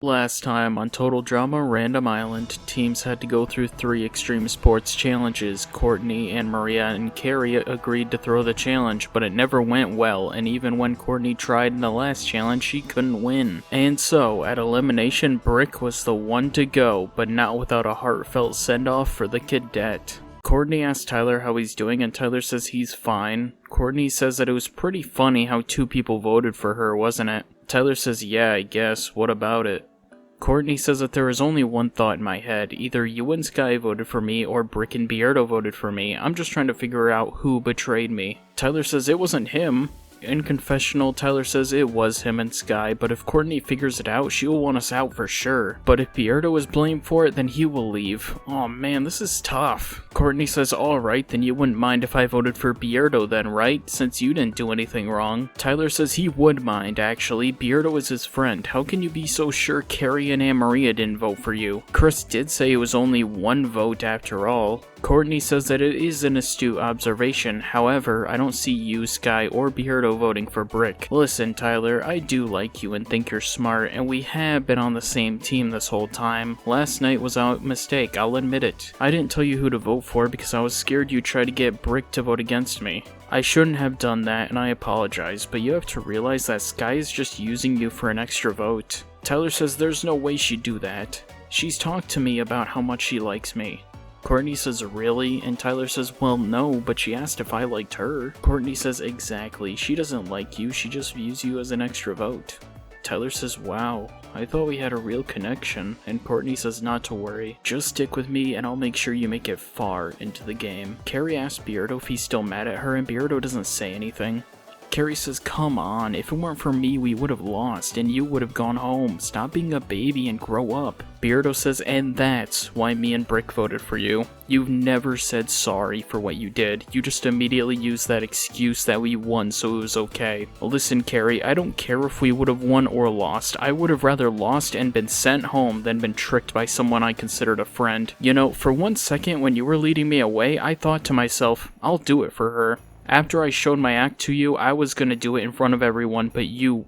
Last time on Total Drama Random Island, teams had to go through 3 extreme sports challenges. Courtney, and Maria, and Carrie agreed to throw the challenge, but it never went well, and even when Courtney tried in the last challenge, she couldn't win. And so, at elimination, Brick was the one to go, but not without a heartfelt send-off for the cadet. Courtney asks Tyler how he's doing, and Tyler says he's fine. Courtney says that it was pretty funny how 2 people voted for her, wasn't it? Tyler says, yeah, I guess, what about it? Courtney says that there is only one thought in my head, either you and Sky voted for me or Brick and Beardo voted for me. I'm just trying to figure out who betrayed me. Tyler says it wasn't him. In confessional, Tyler says it was him and Sky, but if Courtney figures it out, she will want us out for sure. But if Beardo is blamed for it, then he will leave. Oh man, this is tough. Courtney says, alright, then you wouldn't mind if I voted for Beardo then, right? Since you didn't do anything wrong. Tyler says he would mind, actually. Beardo is his friend. How can you be so sure Carrie and Anne Maria didn't vote for you? Chris did say it was only 1 vote after all. Courtney says that it is an astute observation, however, I don't see you, Sky, or Beardo voting for Brick. Listen, Tyler, I do like you and think you're smart, and we have been on the same team this whole time. Last night was a mistake, I'll admit it. I didn't tell you who to vote for because I was scared you'd try to get Brick to vote against me. I shouldn't have done that, and I apologize, but you have to realize that Sky is just using you for an extra vote. Tyler says there's no way she'd do that. She's talked to me about how much she likes me. Courtney says, really? And Tyler says, well, no, but she asked if I liked her. Courtney says, exactly. She doesn't like you, she just views you as an extra vote. Tyler says, wow, I thought we had a real connection. And Courtney says, not to worry. Just stick with me and I'll make sure you make it far into the game. Carrie asks Beardo if he's still mad at her, and Beardo doesn't say anything. Carrie says, come on, if it weren't for me we would have lost and you would have gone home. Stop being a baby and grow up. Beardo says, and that's why me and Brick voted for you. You've never said sorry for what you did. You just immediately used that excuse that we won so it was okay. Listen, Carrie, I don't care if we would have won or lost. I would have rather lost and been sent home than been tricked by someone I considered a friend. You know, for 1 second when you were leading me away, I thought to myself, I'll do it for her. After I showed my act to you, I was gonna do it in front of everyone, but you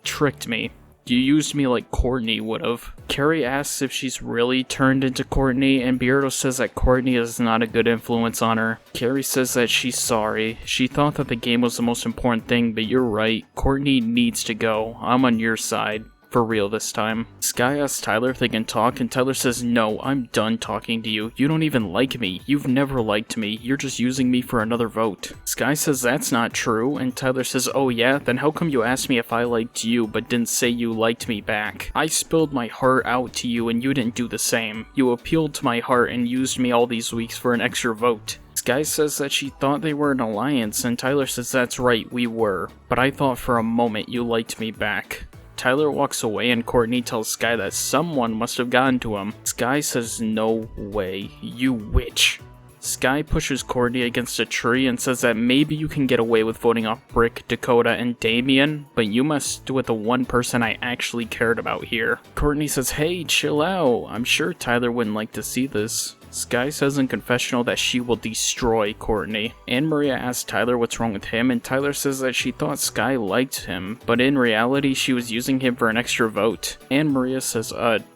tricked me. You used me like Courtney would've. Carrie asks if she's really turned into Courtney, and Beardo says that Courtney is not a good influence on her. Carrie says that she's sorry. She thought that the game was the most important thing, but you're right. Courtney needs to go. I'm on your side. For real this time. Sky asks Tyler if they can talk, and Tyler says, no, I'm done talking to you. You don't even like me. You've never liked me. You're just using me for another vote. Sky says that's not true, and Tyler says, oh yeah? Then how come you asked me if I liked you, but didn't say you liked me back? I spilled my heart out to you, and you didn't do the same. You appealed to my heart and used me all these weeks for an extra vote. Sky says that she thought they were an alliance, and Tyler says that's right, we were. But I thought for a moment you liked me back. Tyler walks away and Courtney tells Sky that someone must have gotten to him. Sky says, no way, you witch. Sky pushes Courtney against a tree and says that maybe you can get away with voting off Brick, Dakota, and Damien, but you must with the one person I actually cared about here. Courtney says, hey, chill out. I'm sure Tyler wouldn't like to see this. Sky says in confessional that she will destroy Courtney. Anne Maria asks Tyler what's wrong with him, and Tyler says that she thought Sky liked him, but in reality she was using him for an extra vote. Anne Maria says,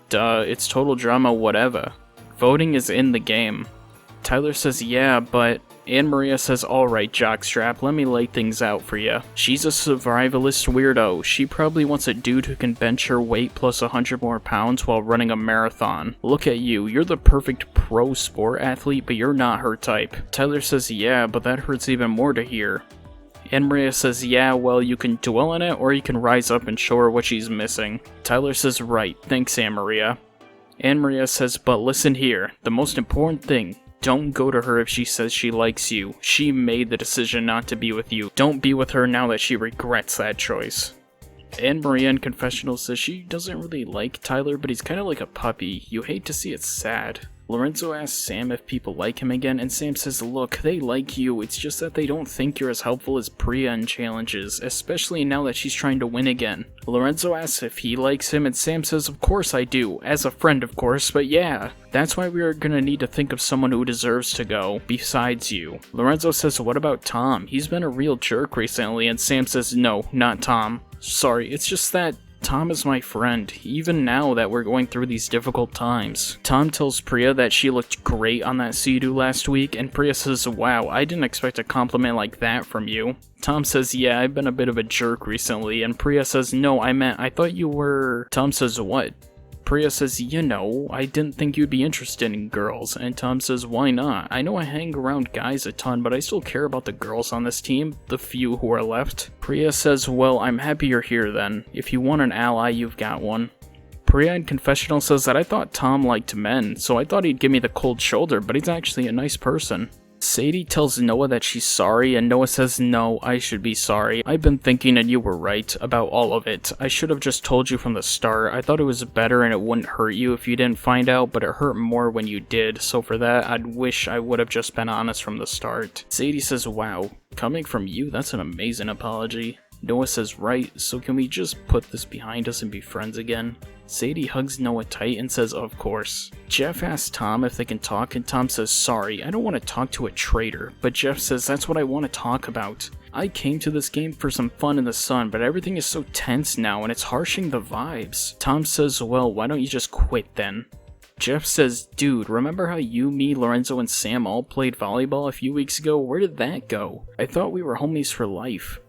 duh, it's total drama whatever. Voting is in the game. Tyler says, yeah, but... Anne Maria says, alright, jockstrap, let me lay things out for you. She's a survivalist weirdo. She probably wants a dude who can bench her weight plus 100 more pounds while running a marathon. Look at you, you're the perfect pro sport athlete, but you're not her type. Tyler says, yeah, but that hurts even more to hear. Anne Maria says, yeah, well, you can dwell on it, or you can rise up and show her what she's missing. Tyler says, right, thanks, Anne Maria. Anne Maria says, but listen here, the most important thing, don't go to her if she says she likes you. She made the decision not to be with you. Don't be with her now that she regrets that choice. Anne Maria in confessional says she doesn't really like Tyler, but he's kind of like a puppy. You hate to see it sad. Lorenzo asks Sam if people like him again, and Sam says, look, they like you, it's just that they don't think you're as helpful as Priya in challenges, especially now that she's trying to win again. Lorenzo asks if he likes him, and Sam says, of course I do, as a friend of course, but yeah. That's why we are gonna need to think of someone who deserves to go, besides you. Lorenzo says, what about Tom? He's been a real jerk recently, and Sam says, no, not Tom. Sorry, it's just that Tom is my friend, even now that we're going through these difficult times. Tom tells Priya that she looked great on that Sea-Doo last week, and Priya says, wow, I didn't expect a compliment like that from you. Tom says, yeah, I've been a bit of a jerk recently, and Priya says, no, I thought you were... Tom says, what? Priya says, you know, I didn't think you'd be interested in girls, and Tom says, why not? I know I hang around guys a ton, but I still care about the girls on this team, the few who are left. Priya says, well, I'm happy you're here then. If you want an ally, you've got one. Priya in confessional says that I thought Tom liked men, so I thought he'd give me the cold shoulder, but he's actually a nice person. Sadie tells Noah that she's sorry, and Noah says, no, I should be sorry. I've been thinking and you were right about all of it. I should have just told you from the start. I thought it was better and it wouldn't hurt you if you didn't find out, but it hurt more when you did, so for that, I'd wish I would have just been honest from the start. Sadie says, wow, coming from you, that's an amazing apology. Noah says, right, so can we just put this behind us and be friends again? Sadie hugs Noah tight and says, of course. Geoff asks Tom if they can talk, and Tom says, sorry, I don't want to talk to a traitor, but Geoff says, that's what I want to talk about. I came to this game for some fun in the sun, but everything is so tense now and it's harshing the vibes. Tom says, well, why don't you just quit then? Geoff says, dude, remember how you, me, Lorenzo, and Sam all played volleyball a few weeks ago? Where did that go? I thought we were homies for life.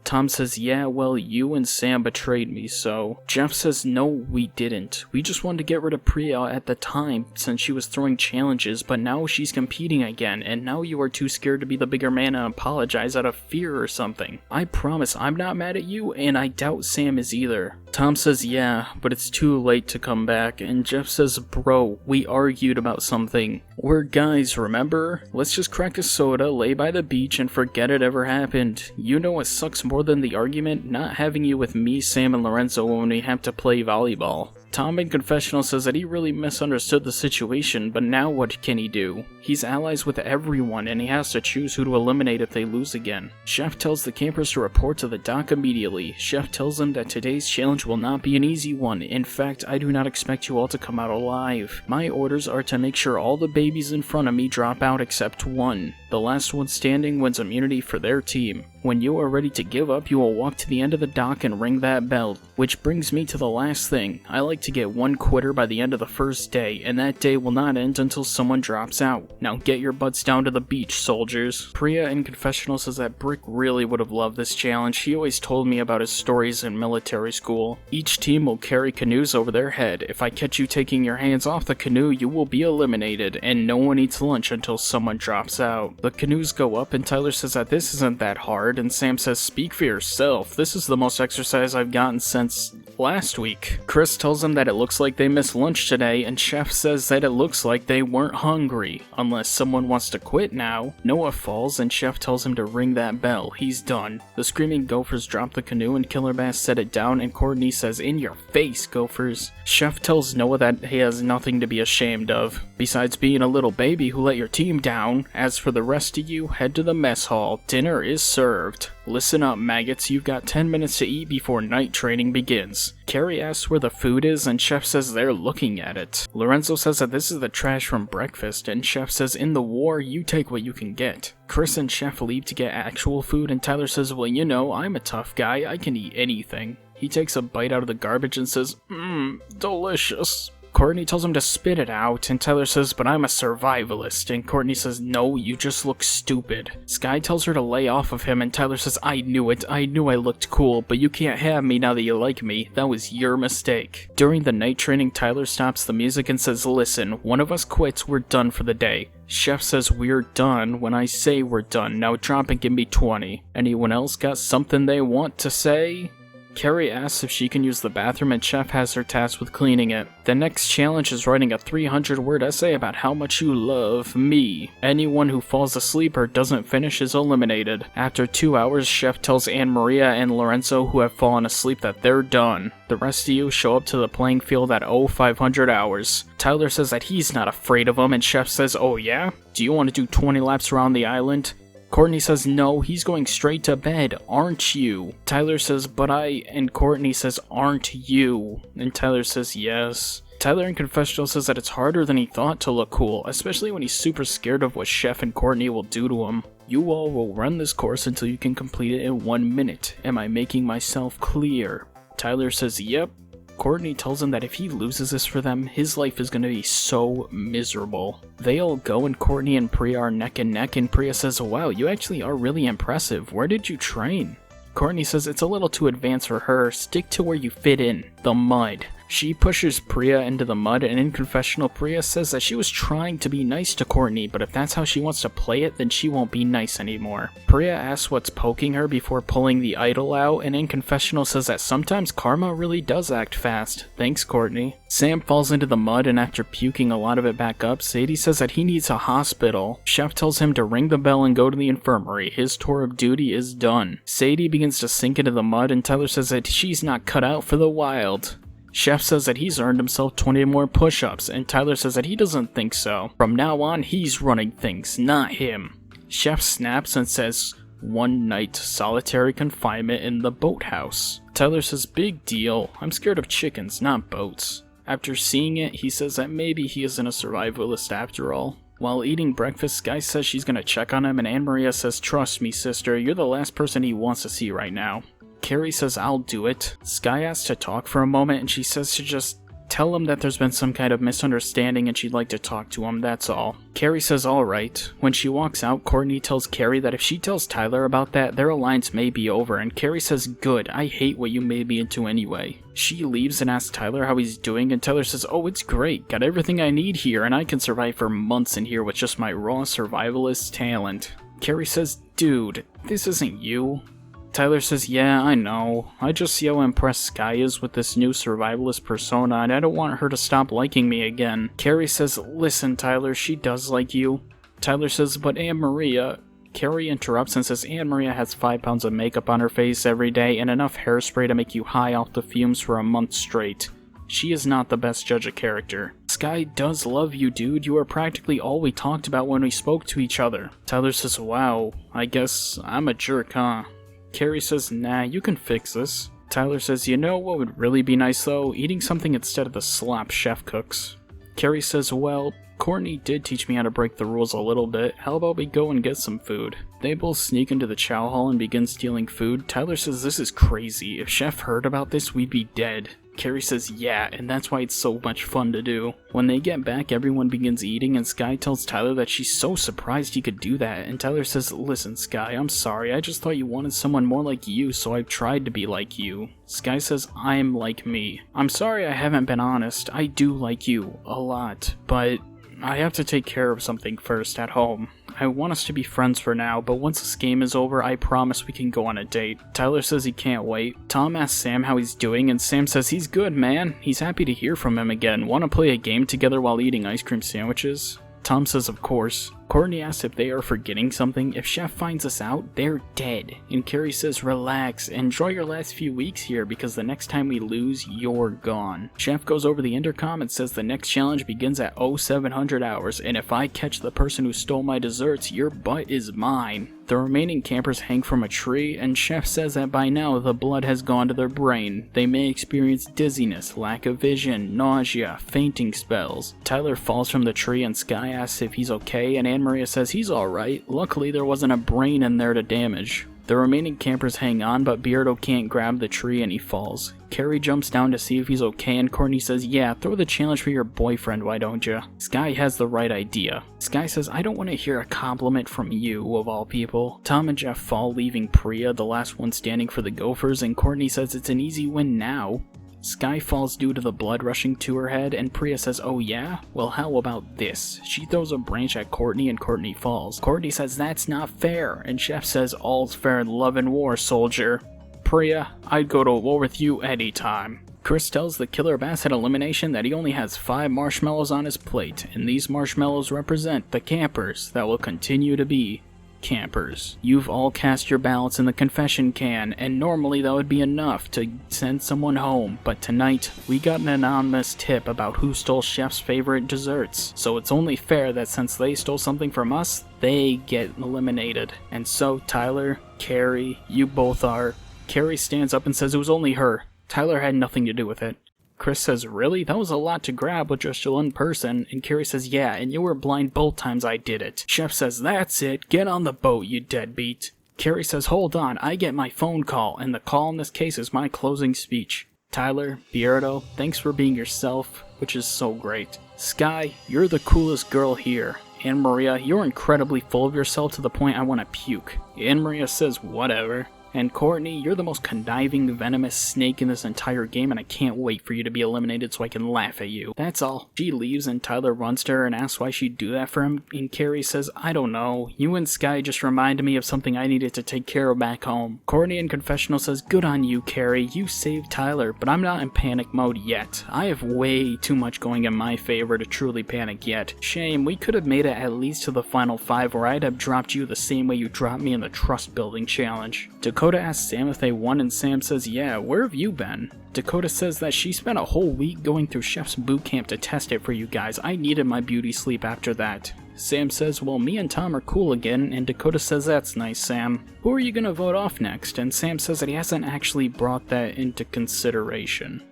Tom says, yeah, well, you and Sam betrayed me, so... Geoff says, no, we didn't. We just wanted to get rid of Priya at the time, since she was throwing challenges, but now she's competing again, and now you are too scared to be the bigger man and apologize out of fear or something. I promise I'm not mad at you, and I doubt Sam is either. Tom says, yeah, but it's too late to come back, and Geoff says, bro, we argued about something. We're guys, remember? Let's just crack a soda, lay by the beach, and forget it ever happened. You know what sucks more than the argument? Not having you with me, Sam, and Lorenzo when we have to play volleyball. Tom in confessional says that he really misunderstood the situation, but now what can he do? He's allies with everyone, and he has to choose who to eliminate if they lose again. Geoff tells the campers to report to the dock immediately. Geoff tells them that today's challenge will not be an easy one. In fact, I do not expect you all to come out alive. My orders are to make sure all the babies in front of me drop out except one. The last one standing wins immunity for their team. When you are ready to give up, you will walk to the end of the dock and ring that bell. Which brings me to the last thing. I like to get one quitter by the end of the first day, and that day will not end until someone drops out. Now get your butts down to the beach, soldiers. Priya in confessional says that Brick really would have loved this challenge. He always told me about his stories in military school. Each team will carry canoes over their head. If I catch you taking your hands off the canoe, you will be eliminated, and no one eats lunch until someone drops out. The canoes go up, and Tyler says that this isn't that hard, and Sam says, speak for yourself. This is the most exercise I've gotten since last week. Chris tells him that it looks like they missed lunch today, and Chef says that it looks like they weren't hungry, unless someone wants to quit now. Noah falls, and Chef tells him to ring that bell. He's done. The screaming Gophers drop the canoe, and Killer Bass set it down, and Courtney says, in your face, Gophers. Chef tells Noah that he has nothing to be ashamed of, besides being a little baby who let your team down. As for the rest of you, head to the mess hall. Dinner is served. Listen up, maggots, you've got 10 minutes to eat before night training begins. Carrie asks where the food is, and Chef says they're looking at it. Lorenzo says that this is the trash from breakfast, and Chef says in the war, you take what you can get. Chris and Chef leave to get actual food, and Tyler says, well, you know, I'm a tough guy, I can eat anything. He takes a bite out of the garbage and says, delicious. Courtney tells him to spit it out, and Tyler says, but I'm a survivalist, and Courtney says, no, you just look stupid. Sky tells her to lay off of him, and Tyler says, I knew it, I knew I looked cool, but you can't have me now that you like me, that was your mistake. During the night training, Tyler stops the music and says, listen, one of us quits, we're done for the day. Chef says, we're done when I say we're done, now drop and give me 20. Anyone else got something they want to say? Carrie asks if she can use the bathroom, and Chef has her tasked with cleaning it. The next challenge is writing a 300-word essay about how much you love me. Anyone who falls asleep or doesn't finish is eliminated. After 2 hours, Chef tells Anne Maria and Lorenzo, who have fallen asleep, that they're done. The rest of you show up to the playing field at 500 hours. Tyler says that he's not afraid of them, and Chef says, oh yeah? Do you want to do 20 laps around the island? Courtney says, no, he's going straight to bed, aren't you? Tyler says, but and Courtney says, aren't you? And Tyler says, yes. Tyler in confessional says that it's harder than he thought to look cool, especially when he's super scared of what Chef and Courtney will do to him. You all will run this course until you can complete it in 1 minute. Am I making myself clear? Tyler says yep. Courtney tells him that if he loses this for them, his life is going to be so miserable. They all go and Courtney and Priya are neck and neck, and Priya says, wow, you actually are really impressive. Where did you train? Courtney says it's a little too advanced for her. Stick to where you fit in, the mud. She pushes Priya into the mud, and in confessional, Priya says that she was trying to be nice to Courtney, but if that's how she wants to play it, then she won't be nice anymore. Priya asks what's poking her before pulling the idol out, and in confessional says that sometimes karma really does act fast. Thanks, Courtney. Sam falls into the mud, and after puking a lot of it back up, Sadie says that he needs a hospital. Geoff tells him to ring the bell and go to the infirmary. His tour of duty is done. Sadie begins to sink into the mud, and Tyler says that she's not cut out for the wild. Geoff says that he's earned himself 20 more push-ups, and Tyler says that he doesn't think so. From now on, he's running things, not him. Geoff snaps and says, 1 night solitary confinement in the boathouse. Tyler says, big deal, I'm scared of chickens, not boats. After seeing it, he says that maybe he isn't a survivalist after all. While eating breakfast, Skye says she's gonna check on him, and Anne-Maria says, trust me sister, you're the last person he wants to see right now. Carrie says, I'll do it. Skye asks to talk for a moment, and she says to just tell him that there's been some kind of misunderstanding and she'd like to talk to him, that's all. Carrie says, alright. When she walks out, Courtney tells Carrie that if she tells Tyler about that, their alliance may be over, and Carrie says, good, I hate what you made me into anyway. She leaves and asks Tyler how he's doing, and Tyler says, oh, it's great, got everything I need here, and I can survive for months in here with just my raw survivalist talent. Carrie says, dude, this isn't you. Tyler says, yeah, I know. I just see how impressed Skye is with this new survivalist persona, and I don't want her to stop liking me again. Carrie says, listen, Tyler, she does like you. Tyler says, but Anne-Maria... Carrie interrupts and says Anne-Maria has 5 pounds of makeup on her face every day and enough hairspray to make you high off the fumes for a month straight. She is not the best judge of character. Skye does love you, dude. You are practically all we talked about when we spoke to each other. Tyler says, wow, I guess I'm a jerk, huh? Carrie says, nah, you can fix this. Tyler says, you know what would really be nice though? Eating something instead of the slop Chef cooks. Carrie says, well, Courtney did teach me how to break the rules a little bit. How about we go and get some food? They both sneak into the chow hall and begin stealing food. Tyler says, this is crazy. If Chef heard about this, we'd be dead. Carrie says, yeah, and that's why it's so much fun to do. When they get back, everyone begins eating, and Skye tells Tyler that she's so surprised he could do that, and Tyler says, listen, Skye, I'm sorry, I just thought you wanted someone more like you, so I've tried to be like you. Skye says, I'm like me. I'm sorry I haven't been honest, I do like you, a lot, but I have to take care of something first at home. I want us to be friends for now, but once this game is over, I promise we can go on a date. Tyler says he can't wait. Tom asks Sam how he's doing, and Sam says he's good, man. He's happy to hear from him again. Want to play a game together while eating ice cream sandwiches? Tom says of course. Courtney asks if they are forgetting something. If Chef finds us out, they're dead. And Carrie says, relax, enjoy your last few weeks here because the next time we lose, you're gone. Chef goes over the intercom and says the next challenge begins at 0700 hours, and if I catch the person who stole my desserts, your butt is mine. The remaining campers hang from a tree, and Chef says that by now the blood has gone to their brain. They may experience dizziness, lack of vision, nausea, fainting spells. Tyler falls from the tree and Skye asks if he's okay, and Anne-Maria says he's alright. Luckily there wasn't a brain in there to damage. The remaining campers hang on, but Beardo can't grab the tree and he falls. Carrie jumps down to see if he's okay, and Courtney says, yeah, throw the challenge for your boyfriend, why don't ya? Skye has the right idea. Skye says, I don't want to hear a compliment from you, of all people. Tom and Geoff fall, leaving Priya, the last one standing for the Gophers, and Courtney says it's an easy win now. Skye falls due to the blood rushing to her head, and Priya says, oh yeah? Well, how about this? She throws a branch at Courtney and Courtney falls. Courtney says, that's not fair, and Geoff says, all's fair in love and war, soldier. Priya, I'd go to war with you anytime. Chris tells the killer bass at elimination that he only has 5 marshmallows on his plate, and these marshmallows represent the campers that will continue to be campers. You've all cast your ballots in the confession can, and normally that would be enough to send someone home, but tonight we got an anonymous tip about who stole Chef's favorite desserts, so it's only fair that since they stole something from us, they get eliminated. And so Tyler, Carrie, you both are. Carrie stands up and says it was only her. Tyler had nothing to do with it. Chris says, really? That was a lot to grab with just one person. And Carrie says, yeah, and you were blind both times I did it. Chef says, that's it. Get on the boat, you deadbeat. Carrie says, hold on, I get my phone call, and the call in this case is my closing speech. Tyler, Beardo, thanks for being yourself, which is so great. Sky, you're the coolest girl here. And Maria, you're incredibly full of yourself to the point I want to puke. And Maria says, whatever. And Courtney, you're the most conniving, venomous snake in this entire game, and I can't wait for you to be eliminated so I can laugh at you. That's all. She leaves and Tyler runs to her and asks why she'd do that for him, and Carrie says, I don't know. You and Sky just reminded me of something I needed to take care of back home. Courtney in confessional says, good on you, Carrie. You saved Tyler, but I'm not in panic mode yet. I have way too much going in my favor to truly panic yet. Shame, we could have made it at least to the final 5 where I'd have dropped you the same way you dropped me in the trust building challenge. Dakota asks Sam if they won, and Sam says, yeah, where have you been? Dakota says that she spent a whole week going through Chef's boot camp to test it for you guys. I needed my beauty sleep after that. Sam says, well, me and Tom are cool again, and Dakota says, that's nice, Sam. Who are you gonna vote off next? And Sam says that he hasn't actually brought that into consideration.